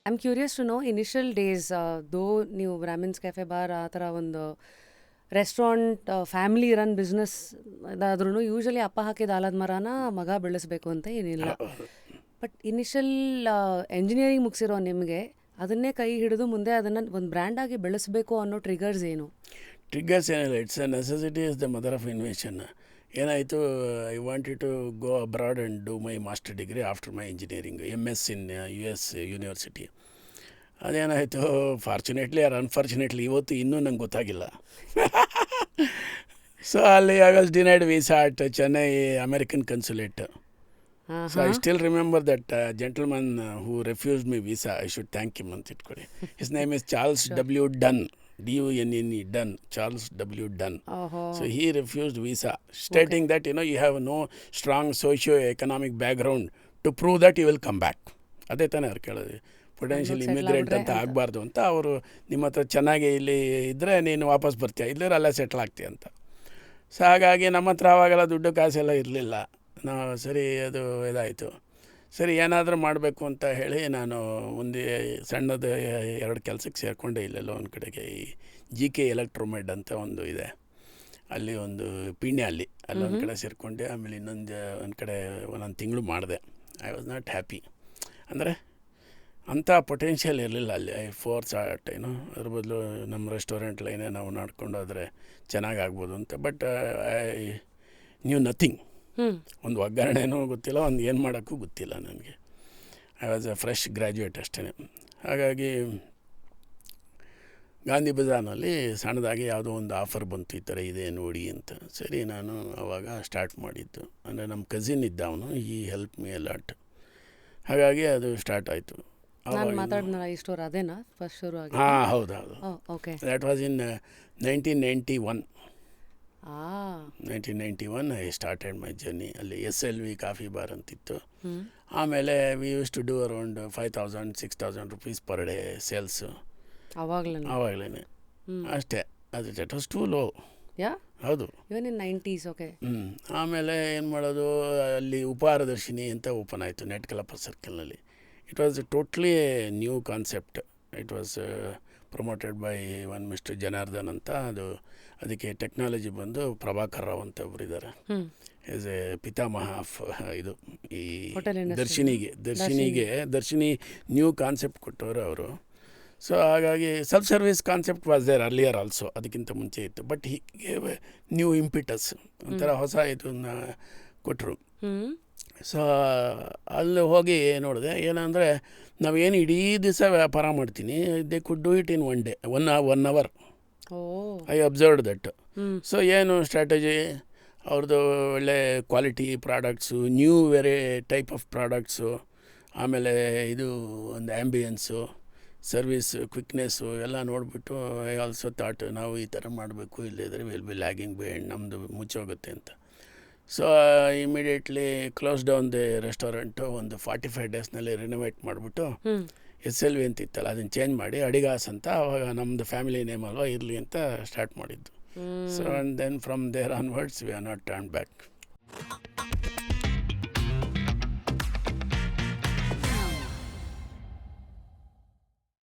I am curious to know initial days though ನೀವು Brahmins cafe bar ಆ ಥರ ಒಂದು ರೆಸ್ಟೋರೆಂಟ್ ಫ್ಯಾಮಿಲಿ ರನ್ ಬಿಸ್ನೆಸ್ ಅದಾದ್ರೂ ಯೂಶಲಿ ಅಪ್ಪ ಹಾಕಿದ ಆಲದ ಮರನ ಮಗ ಬೆಳೆಸಬೇಕು ಅಂತ ಏನಿಲ್ಲ. ಬಟ್ ಇನಿಷಿಯಲ್ ಎಂಜಿನಿಯರಿಂಗ್ ಮುಗಿಸಿರೋ ನಿಮಗೆ ಅದನ್ನೇ ಕೈ ಹಿಡಿದು ಮುಂದೆ ಅದನ್ನು ಒಂದು ಬ್ರ್ಯಾಂಡಾಗಿ ಬೆಳೆಸಬೇಕು ಅನ್ನೋ ಟ್ರಿಗರ್ಸ್ ಏನು? ಟ್ರಿಗರ್ಸ್ ಏನಿಲ್ಲ, it's a necessity is the mother of invention. ಏನಾಯಿತು, I wanted to go abroad and do my master degree after my engineering MS in US university. ಅದೇನಾಯಿತು, ಫಾರ್ಚುನೇಟ್ಲಿ ಆರ್ ಅನ್ಫಾರ್ಚುನೇಟ್ಲಿ ಇವತ್ತು ಇನ್ನೂ ನಂಗೆ ಗೊತ್ತಾಗಿಲ್ಲ. ಸೊ ಅಲ್ಲಿ I was denied visa at Chennai American consulate. So I still remember that gentleman who refused me visa. I should thank him ಅಂತ ಇಟ್ಕೊಳ್ಳಿ. His name is Charles W. Done, DUNNE, Dunn, Charles W. Dunn. So he refused visa, stating that you have no strong socio-economic background to prove that you will come back. ಅದೇ ತಾನೇ ಅವ್ರು ಕೇಳೋದು, potential immigrant ಅಂತ ಆಗಬಾರ್ದು ಅಂತ. ಅವರು ನಿಮ್ಮ ಹತ್ರ ಚೆನ್ನಾಗಿ ಇಲ್ಲಿ ಇದ್ದರೆ ನೀನು ವಾಪಸ್ ಬರ್ತೀಯ, ಇಲ್ಲದ್ರೆ ಅಲ್ಲೇ ಸೆಟ್ಲ್ ಆಗ್ತೀಯ ಅಂತ. ಸೊ ಹಾಗಾಗಿ ನಮ್ಮ ಹತ್ರ ಆವಾಗೆಲ್ಲ ದುಡ್ಡು ಕಾಸೆಲ್ಲ ಇರಲಿಲ್ಲ. ನಾವು ಸರಿ ಅದು ಇದಾಯಿತು. ಸರಿ ಏನಾದರೂ ಮಾಡಬೇಕು ಅಂತ ಹೇಳಿ ನಾನು ಒಂದು ಸಣ್ಣದು 2 ಕೆಲಸಕ್ಕೆ ಸೇರಿಕೊಂಡೆ. ಇಲ್ಲೆಲ್ಲ ಒಂದು ಕಡೆಗೆ ಈ GK ಎಲೆಕ್ಟ್ರೋಮೆಡ್ ಅಂತ ಒಂದು ಇದೆ, ಅಲ್ಲಿ ಒಂದು ಪೀಣ್ಯ, ಅಲ್ಲೊಂದು ಕಡೆ ಸೇರಿಕೊಂಡೆ. ಆಮೇಲೆ ಒಂದು ಕಡೆ ಒಂದೊಂದು ತಿಂಗಳು ಮಾಡಿದೆ. I was not happy. ಅಂದರೆ ಅಂಥ ಪೊಟೆನ್ಷಿಯಲ್ ಇರಲಿಲ್ಲ ಅಲ್ಲಿ. ಐ ಫೋರ್ಸ್ ಆಟ್ ಅದ್ರ ಬದಲು ನಮ್ಮ ರೆಸ್ಟೋರೆಂಟ್ ಲೈನೇ ನಾವು ನಡ್ಕೊಂಡು ಹೋದರೆ ಚೆನ್ನಾಗಾಗ್ಬೋದು ಅಂತ. But I knew nothing. ಒಂದು ಒಗ್ಗರಣೆನೂ ಗೊತ್ತಿಲ್ಲ, ಒಂದು ಏನು ಮಾಡೋಕ್ಕೂ ಗೊತ್ತಿಲ್ಲ ನನಗೆ. I was A fresh graduate ಅಷ್ಟೇ. ಹಾಗಾಗಿ ಗಾಂಧಿ ಬಜಾರ್ನಲ್ಲಿ ಸಣ್ಣದಾಗಿ ಯಾವುದೋ ಒಂದು ಆಫರ್ ಬಂತು, ಈ ಥರ ಇದೆ ನೋಡಿ ಅಂತ. ಸರಿ, ನಾನು ಆವಾಗ ಸ್ಟಾರ್ಟ್ ಮಾಡಿದ್ದು. ಅಂದರೆ ನಮ್ಮ ಕಸಿನ್ ಇದ್ದ ಅವನು, ಈ ಹೆಲ್ಪ್ ಮಿ ಎ ಲಾಟ್. ಹಾಗಾಗಿ ಅದು ಸ್ಟಾರ್ಟ್ ಆಯಿತು. ಈ ಸ್ಟೋರ್ ಅದೇನಾ ಫಸ್ಟ್ ಶುರು ಆಗಿ? ಹಾಂ, ಹೌದು. Okay. That was in 1991. 1991 I started my journey. ಅಲ್ಲಿ SLV ಕಾಫಿ ಬಾರ್ ಅಂತಿತ್ತು. ಆಮೇಲೆ we use to do around 5,000-6,000 rupees per day sales. ಆವಾಗಲೇ ಅಷ್ಟೇ. ಅದು ದಟ್ ವಾಸ್ ಟೂ ಲೋ. ಹೌದು, ಇವನ್ ಇನ್ 90s. ಓಕೆ. ಆಮೇಲೆ ಏನು ಮಾಡೋದು, ಅಲ್ಲಿ ಉಪಹಾರದರ್ಶಿನಿ ಅಂತ ಓಪನ್ ಆಯಿತು ನೆಟ್ಕಲಪ್ಪ ಸರ್ಕಲ್ನಲ್ಲಿ. It was totally new concept. It was promoted by one mister Janardhan ಅಂತ. ಅದಕ್ಕೆ ಟೆಕ್ನಾಲಜಿ ಬಂದು ಪ್ರಭಾಕರ್ ರಾವ್ ಅಂತ ಒಬ್ಬರಿದ್ದಾರೆ. ಈಸ್ ಎ ಪಿತಾಮಹ ಆಫ್ ಇದು ಈ ದರ್ಶಿನಿ ನ್ಯೂ ಕಾನ್ಸೆಪ್ಟ್ ಕೊಟ್ಟವರು ಅವರು. ಸೊ ಹಾಗಾಗಿ self service concept was there earlier also, ಅದಕ್ಕಿಂತ ಮುಂಚೆ ಇತ್ತು. But he gave a new impetus, ಒಂಥರ ಹೊಸ ಇದನ್ನು ಕೊಟ್ಟರು. ಸೊ ಅಲ್ಲಿ ಹೋಗಿ ನೋಡಿದೆ, ಏನಂದರೆ ನಾವೇನು ಇಡೀ ದಿವಸ ವ್ಯಾಪಾರ ಮಾಡ್ತೀನಿ, they could do it in 1 day, 1 hour. I observed that. So ಏನು ಸ್ಟ್ರಾಟಜಿ ಅವ್ರದ್ದು, ಒಳ್ಳೆ quality products, new variety type of products, ಆಮೇಲೆ ಇದು ಒಂದು ಆ್ಯಂಬಿಯನ್ಸು, ಸರ್ವಿಸ್ ಕ್ವಿಕ್ನೆಸ್ಸು ಎಲ್ಲ ನೋಡಿಬಿಟ್ಟು ಐ ಆಲ್ಸೋ ಥಾಟ್ ನಾವು ಈ ಥರ ಮಾಡಬೇಕು, ಇಲ್ಲದಿದ್ದರೆ ವಿಲ್ ಬಿ ಲ್ಯಾಗಿಂಗ್ ಬಿಹೈಂಡ್, ನಮ್ಮದು ಮುಚ್ಚೋಗುತ್ತೆ ಅಂತ. So immediately close down the restaurant. ಒಂದು 45 daysನಲ್ಲಿ ರಿನೋವೇಟ್ ಮಾಡಿಬಿಟ್ಟು SLV ಅಂತ ಇತ್ತಲ್ಲ ಅದನ್ನು ಚೇಂಜ್ ಮಾಡಿ ಅಡಿಗಾಸ್ ಅಂತ, ಆವಾಗ ನಮ್ಮದು ಫ್ಯಾಮಿಲಿ ನೇಮ್ ಅಲ್ವಾ ಇರಲಿ ಅಂತ ಸ್ಟಾರ್ಟ್ ಮಾಡಿದ್ದು. So and then from there onwards we are not turn back.